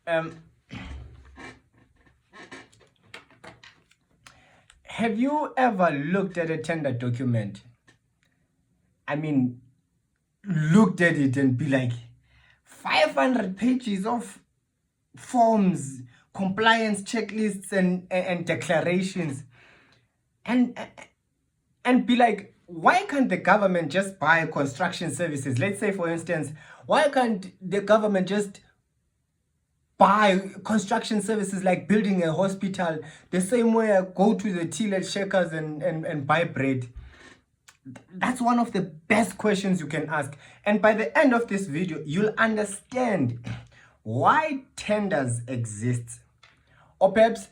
Um, have you ever looked at a tender document? I mean, looked at it and be like, 500 pages of forms, compliance checklists, and declarations, and be like, why can't the government just buy construction services? Let's say, for instance, why can't the government just buy construction services like building a hospital the same way I go to the tea at Shakers and buy bread? That's one of the best questions you can ask. And by the end of this video, you'll understand why tenders exist, or perhaps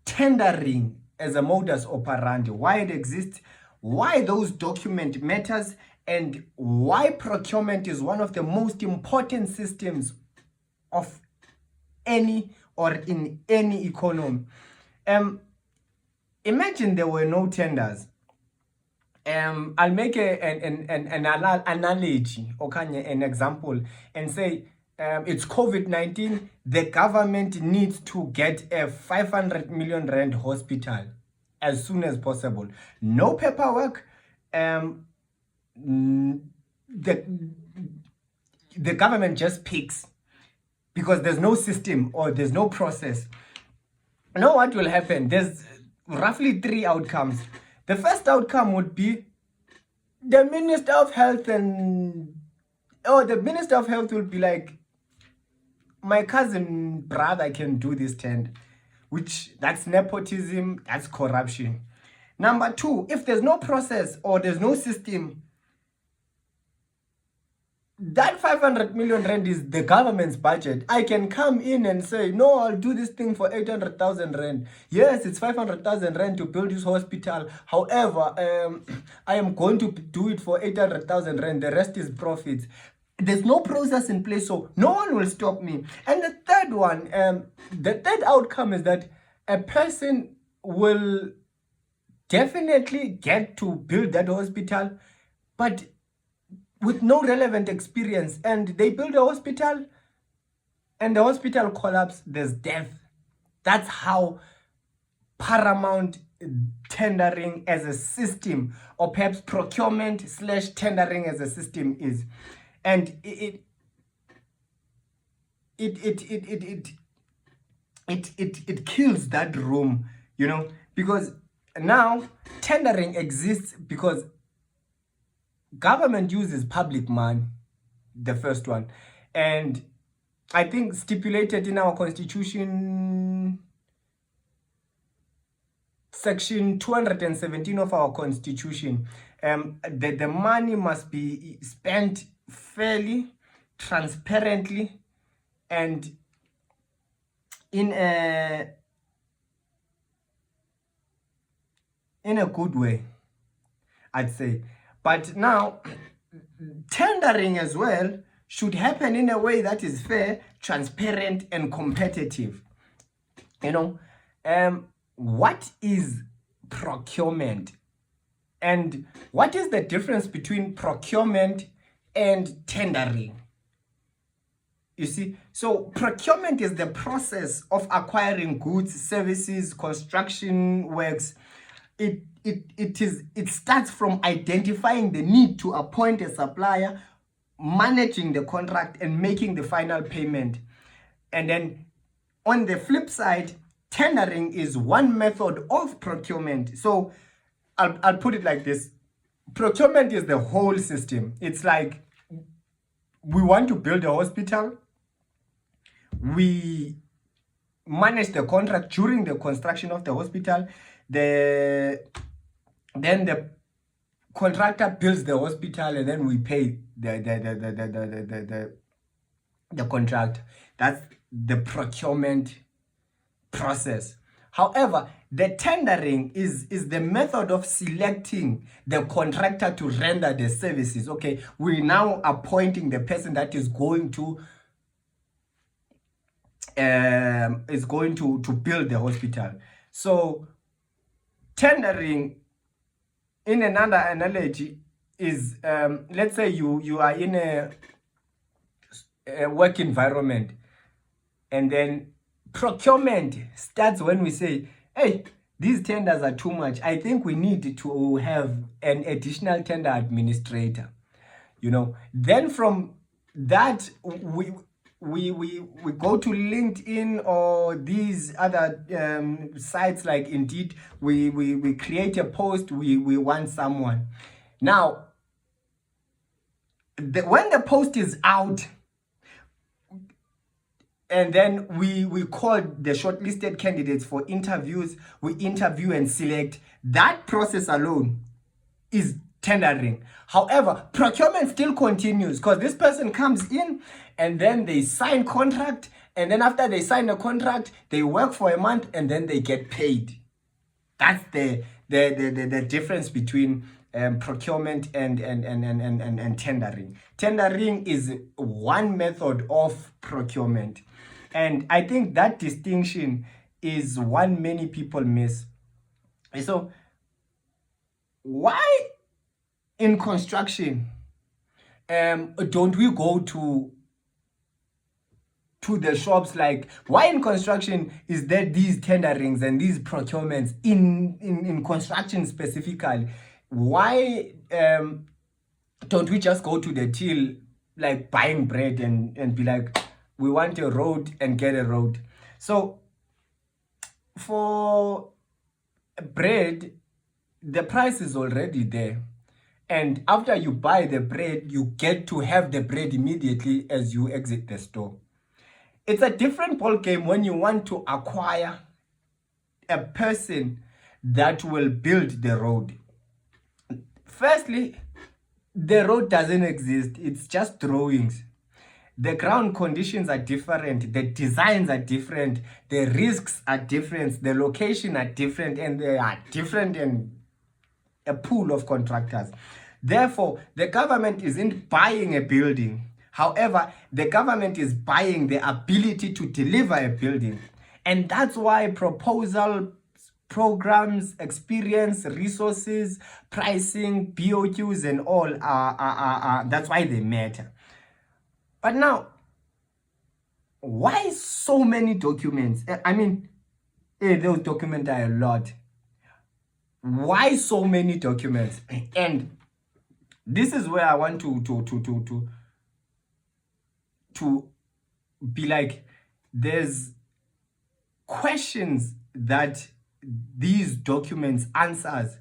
tendering as a modus operandi, why it exists, why those document matters, and why procurement is one of the most important systems of any or in any economy. Imagine there were no tenders. I'll make an analogy, or an example, and say it's COVID-19. The government needs to get a 500 million rand hospital as soon as possible. No paperwork. The government just picks because there's no system or there's no process. Now what will happen? There's roughly 3 outcomes. The first outcome would be the Minister of Health the Minister of Health will be like, my cousin brother can do this tender, which that's nepotism, that's corruption. Number 2, if there's no process or there's no system, that 500 million rand is the government's budget. I can come in and say, no, I'll do this thing for 800,000 rand. Yes, it's 500,000 rand to build this hospital. However, I am going to do it for 800,000 rand. The rest is profits. There's no process in place, so no one will stop me. And the third one, the third outcome is that a person will definitely get to build that hospital, but with no relevant experience, and they build a hospital and the hospital collapse, there's death. That's how paramount tendering as a system, or perhaps procurement / tendering as a system is. And it kills that room, because now tendering exists because government uses public money, the first one. And I think stipulated in our constitution, section 217 of our constitution, the money must be spent fairly, transparently, and in a good way, I'd say. But now, tendering as well should happen in a way that is fair, transparent, and competitive. What is procurement? And what is the difference between procurement and tendering? You see, so procurement is the process of acquiring goods, services, construction works. It starts from identifying the need to appoint a supplier, managing the contract, and making the final payment. And then on the flip side, tendering is one method of procurement. So I'll put it like this. Procurement is the whole system. It's like, we want to build a hospital. We manage the contract during the construction of the hospital. Then the contractor builds the hospital, and then we pay the contract. That's the procurement process. However, the tendering is the method of selecting the contractor to render the services. Okay, we're now appointing the person that is going to build the hospital. So tendering, in another analogy, is let's say you are in a work environment, And then procurement starts when we say, hey, these tenders are too much. I think we need to have an additional tender administrator. Then from that, we go to LinkedIn or these other sites like Indeed. We create a post. We want someone. Now, when the post is out, and then we call the shortlisted candidates for interviews. We interview and select. That process alone is tendering. However, procurement still continues because this person comes in and then they sign contract, and then after they sign a contract, they work for a month and then they get paid. That's the difference between procurement and tendering. Tendering is one method of procurement, and I think that distinction is one many people miss. So why in construction don't we go to the shops? Like, why in construction is there these tenderings and these procurements in construction specifically? Why don't we just go to the till, like buying bread, and be like, we want a road, and get a road? So for bread, the price is already there, and after you buy the bread, you get to have the bread immediately as you exit the store. It's a different ball game when you want to acquire a person that will build the road. Firstly, the road doesn't exist. It's just drawings. The ground conditions are different. The designs are different. The risks are different. The location are different, and they are different in a pool of contractors. Therefore, the government isn't buying a building. However, the government is buying the ability to deliver a building. And that's why proposal, programs, experience, resources, pricing, BOQs, and all that's why they matter. But now, why so many documents? I mean, those documents are a lot. Why so many documents? And this is where I want to be like, there's questions that these documents answers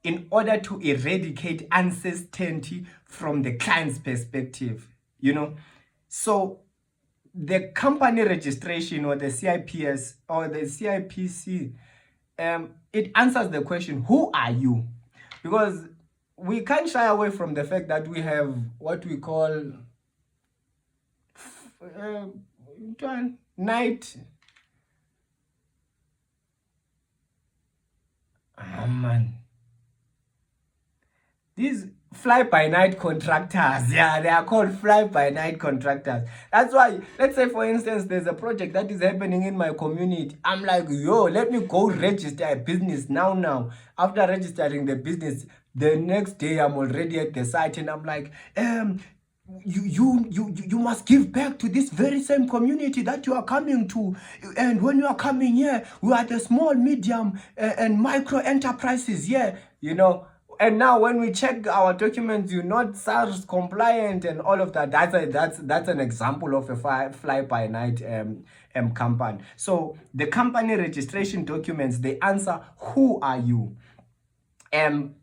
in order to eradicate uncertainty from the client's perspective. So the company registration, or the CIPS or the CIPC, it answers the question, who are you? Because we can't shy away from the fact that we have what we call night. Oh man. These fly-by-night contractors, yeah, they are called fly-by-night contractors. That's why, let's say for instance, there's a project that is happening in my community. I'm like, yo, let me go register a business now. After registering the business, the next day I'm already at the site, and I'm like, you must give back to this very same community that you are coming to. And when you are coming here, we are the small, medium, and micro enterprises, yeah, And now when we check our documents, you're not SARS compliant and all of that. That's an example of a fly-by-night company. So the company registration documents, they answer, who are you?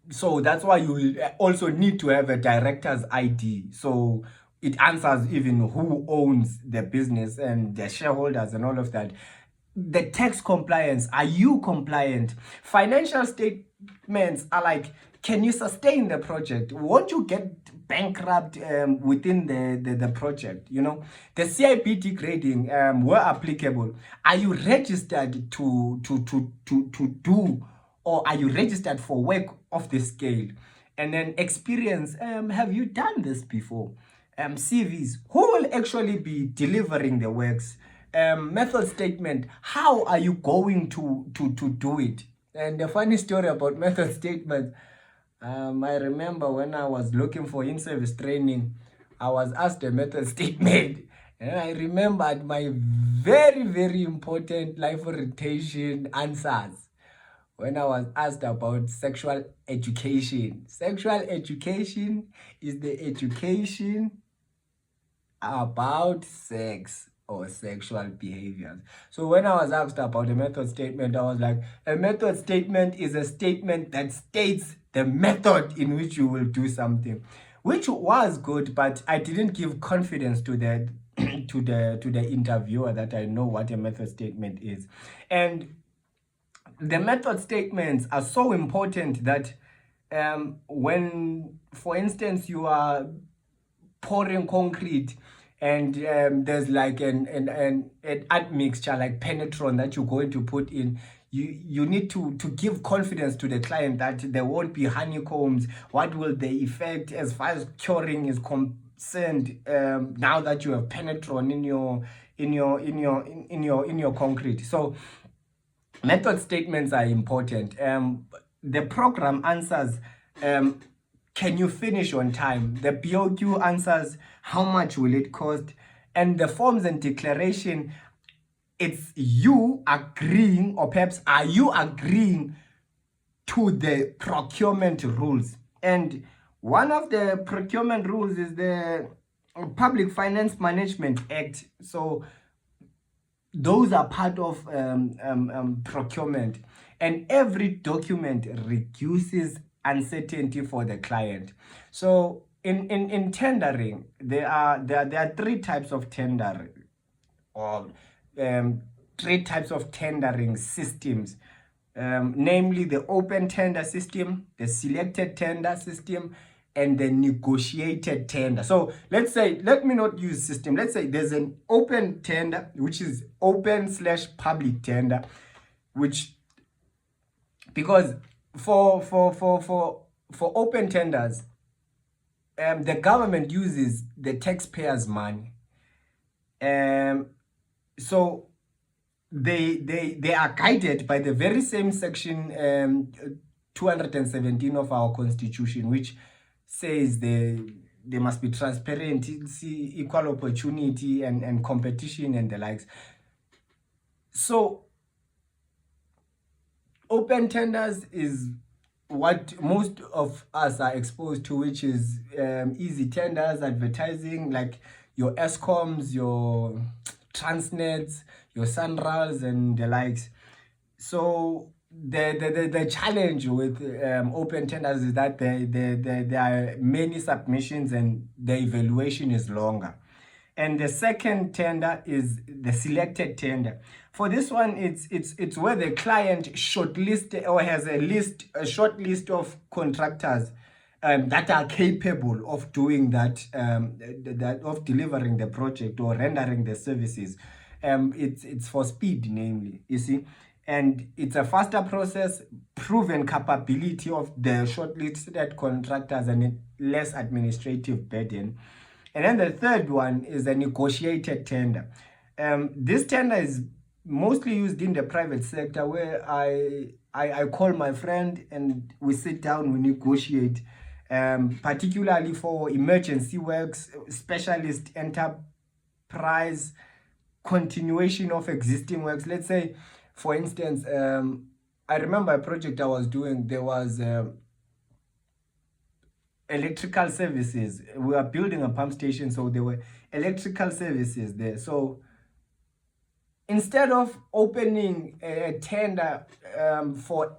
So that's why you also need to have a director's ID. So it answers even who owns the business and the shareholders and all of that. The tax compliance, are you compliant? Financial statements are like, can you sustain the project? Won't you get bankrupt within the project? The CIPD grading, where applicable, are you registered to do, or are you registered for work of the scale? And then experience, have you done this before? CVs, who will actually be delivering the works? Method statement, how are you going to do it? And the funny story about method statement, I remember when I was looking for in-service training, I was asked a method statement, And I remembered my very, very important life orientation answers when I was asked about sexual education. Sexual education is the education about sex or sexual behaviors. So when I was asked about a method statement, I was like, a method statement is a statement that states the method in which you will do something, which was good, but I didn't give confidence to the to the interviewer that I know what a method statement is. And the method statements are so important that when, for instance, you are pouring concrete and there's like an admixture like penetron that you're going to put in, you need to give confidence to the client that there won't be honeycombs. What will the effect as far as curing is concerned, now that you have penetron in your concrete? So method statements are important. The program answers, can you finish on time? The BOQ answers, how much will it cost? And the forms and declaration, it's you agreeing, or perhaps are you agreeing to the procurement rules? And one of the procurement rules is the Public Finance Management Act. So those are part of procurement, and every document reduces uncertainty for the client. So in tendering, there are three types of tendering, or three types of tendering systems, namely the open tender system, the selected tender system, and the negotiated tender. So let me not use system. Let's say there's an open tender, which is open/public tender, which, because for open tenders, the government uses the taxpayers' money. So they are guided by the very same section 217 of our constitution, which says there must be transparency, equal opportunity, and competition and the likes. So open tenders is what most of us are exposed to, which is easy tenders, advertising, like your Escoms, your Transnets, your Sunrals, and the likes. So the challenge with open tenders is that there are many submissions and the evaluation is longer. And the second tender is the selected tender. For this one, it's where the client shortlist or has a short list of contractors that are capable of doing that, of delivering the project or rendering the services. It's for speed, namely, you see. And it's a faster process, proven capability of the shortlisted contractors, and less administrative burden. And then the third one is a negotiated tender. This tender is mostly used in the private sector, where I call my friend and we sit down, we negotiate, particularly for emergency works, specialist enterprise, continuation of existing works. Let's say, for instance, I remember a project I was doing. There was electrical services. We were building a pump station, so there were electrical services there. So instead of opening a tender for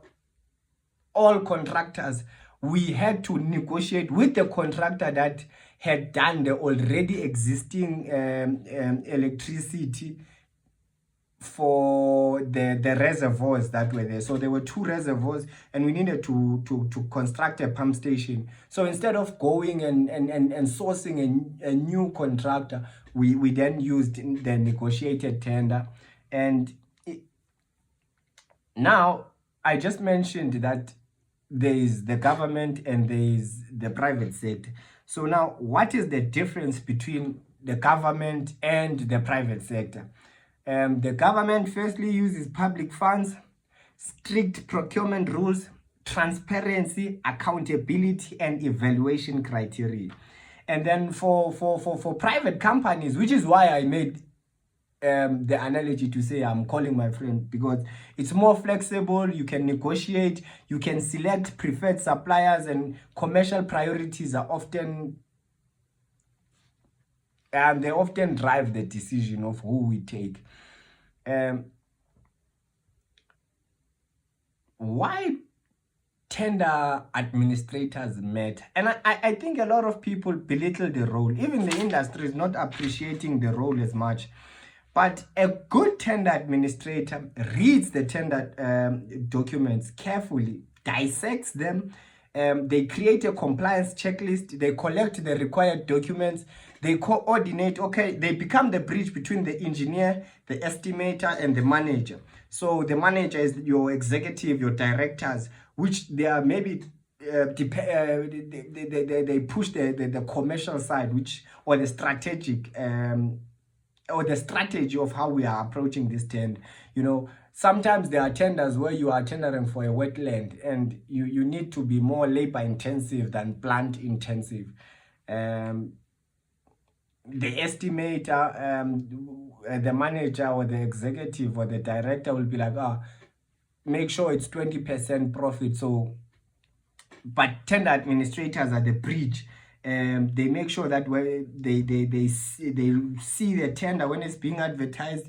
all contractors, we had to negotiate with the contractor that had done the already existing electricity for the reservoirs that were there. So there were 2 reservoirs, and we needed to construct a pump station. So instead of going and sourcing a new contractor, we then used the negotiated tender. And now I just mentioned that there is the government and there is the private sector. So now, what is the difference between the government and the private sector? The government firstly uses public funds, strict procurement rules, transparency, accountability, and evaluation criteria. And then for private companies, which is why I made the analogy to say I'm calling my friend, because it's more flexible, you can negotiate, you can select preferred suppliers, and commercial priorities are often they often drive the decision of who we take. Why tender administrators matter? And I think a lot of people belittle the role. Even the industry is not appreciating the role as much. But a good tender administrator reads the tender documents carefully, dissects them. They create a compliance checklist. They collect the required documents. They coordinate. Okay, they become the bridge between the engineer, the estimator, and the manager. So the manager is your executive, your directors, which they are maybe they push the commercial side, which, or the strategic or the strategy of how we are approaching this tender. You know, sometimes there are tenders where you are tendering for a wetland, and you need to be more labor intensive than plant intensive. The estimator, the manager or the executive or the director will be like, make sure it's 20% profit. So, but tender administrators are the bridge. They make sure that they see the tender when it's being advertised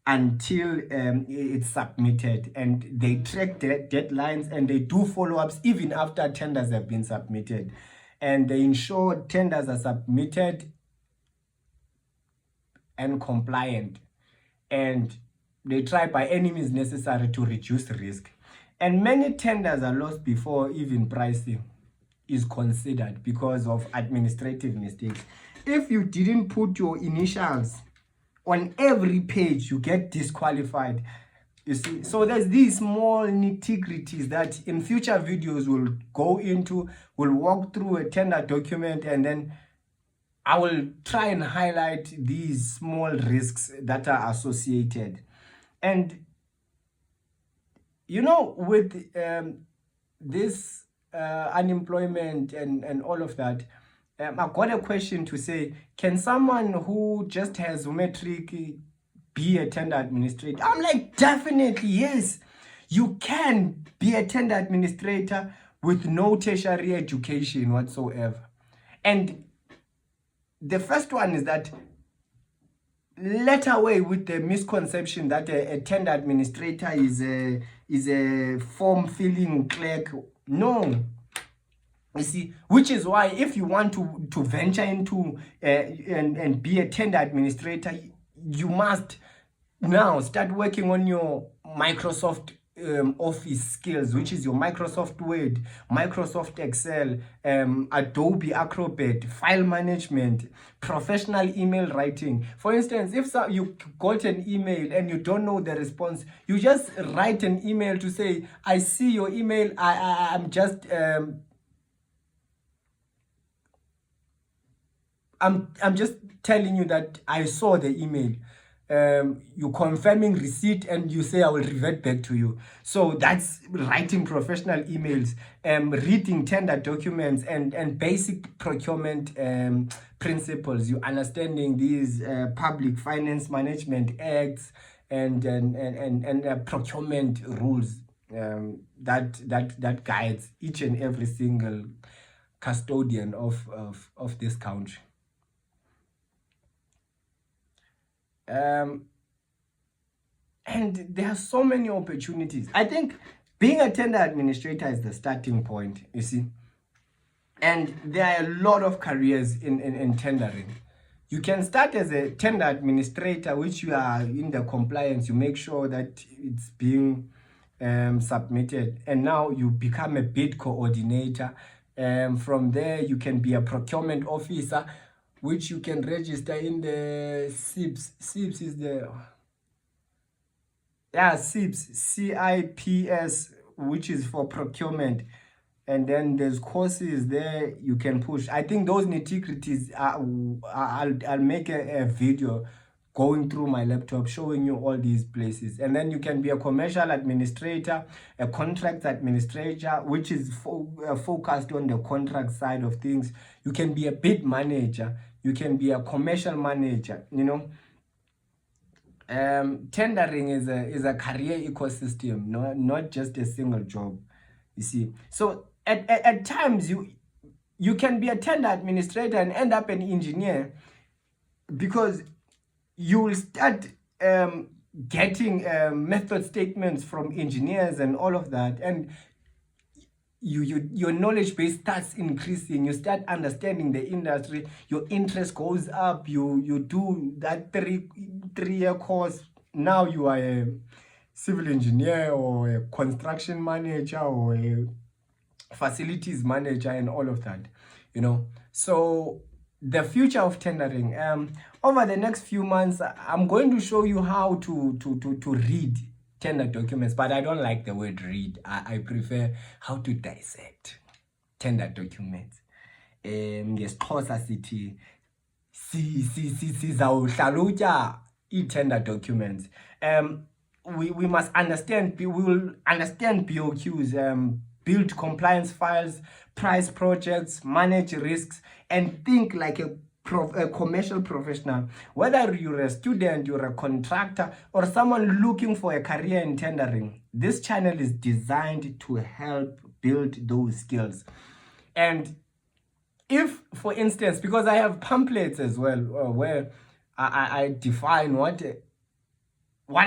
until it's submitted, and they track the deadlines, and they do follow-ups even after tenders have been submitted, and they ensure tenders are submitted and compliant, and they try by any means necessary to reduce risk. And many tenders are lost before even pricing is considered because of administrative mistakes. If you didn't put your initials on every page, you get disqualified. You see, so there's these small nitty-gritties that in future videos we'll go into. We'll walk through a tender document, and then I will try and highlight these small risks that are associated. And you know, with this unemployment and all of that, I've got a question to say, can someone who just has matric be a tender administrator? I'm like, definitely yes, you can be a tender administrator with no tertiary education whatsoever. And the first one is that, let away with the misconception that a tender administrator is a form filling clerk. No, you see, which is why if you want to venture into and be a tender administrator, you must now start working on your Microsoft Office skills, which is your Microsoft Word, Microsoft Excel, Adobe Acrobat, file management, professional email writing. For instance, if you got an email and you don't know the response, you just write an email to say, I see your email, I'm just I'm just telling you that I saw the email. You confirming receipt, and you say I will revert back to you. So that's writing professional emails, reading tender documents, and basic procurement principles. You understanding these public finance management acts and procurement rules that guides each and every single custodian of this country. And there are so many opportunities. I think being a tender administrator is the starting point, you see. And there are a lot of careers in tendering. You can start as a tender administrator, which you are in the compliance. You make sure that it's being submitted. And now you become a bid coordinator. From there, you can be a procurement officer, which you can register in the CIPS. CIPS is the, CIPS, CIPS, which is for procurement. And then there's courses there you can push. I think those nitty-gritties, I'll make a video going through my laptop, showing you all these places. And then you can be a commercial administrator, a contract administrator, which is focused on the contract side of things. You can be a bid manager, you can be a commercial manager, you know. Tendering is a career ecosystem, not just a single job, you see. So at times you can be a tender administrator and end up an engineer, because you will start getting method statements from engineers and all of that, and your knowledge base starts increasing. You start understanding the industry, your interest goes up, you do that three-year course. Now you are a civil engineer or a construction manager or a facilities manager and all of that, you know. So the future of tendering, over the next few months, I'm going to show you how to read tender documents, but I don't like the word read. I prefer how to dissect tender documents. NgesiXhosa sithi sizawuhlalutya i-tender documents. We must understand, we will understand BOQs, build compliance files, price projects, manage risks, and think like a commercial professional. Whether you're a student, you're a contractor, or someone looking for a career in tendering, this channel is designed to help build those skills. And if, for instance, because I have pamphlets as well, where I define what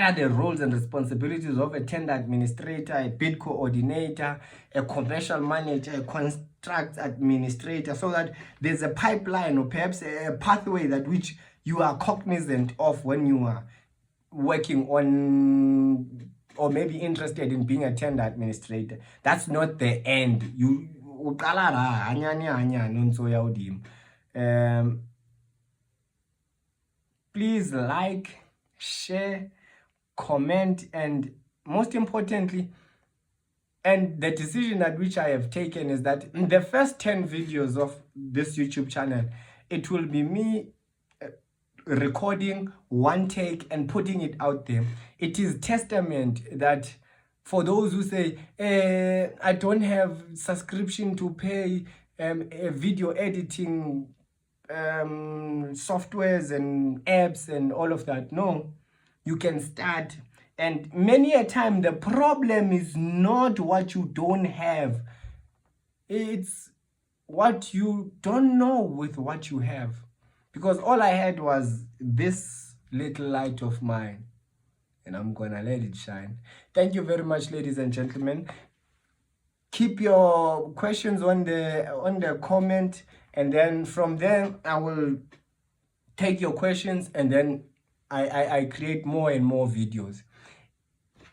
are the roles and responsibilities of a tender administrator, a bid coordinator, a commercial manager, a contract administrator, so that there's a pipeline or perhaps a pathway that which you are cognizant of when you are working on, or maybe interested in being a tender administrator. That's not the end. Please like, share, comment, and most importantly, and the decision at which I have taken is that in the first 10 videos of this YouTube channel, it will be me recording one take and putting it out there. It is testament that for those who say, I don't have subscription to pay video editing softwares and apps and all of that. No, you can start. And many a time, the problem is not what you don't have. It's what you don't know with what you have. Because all I had was this little light of mine, and I'm gonna let it shine. Thank you very much, ladies and gentlemen. Keep your questions on the comment, and then from there I will take your questions, and then I create more and more videos.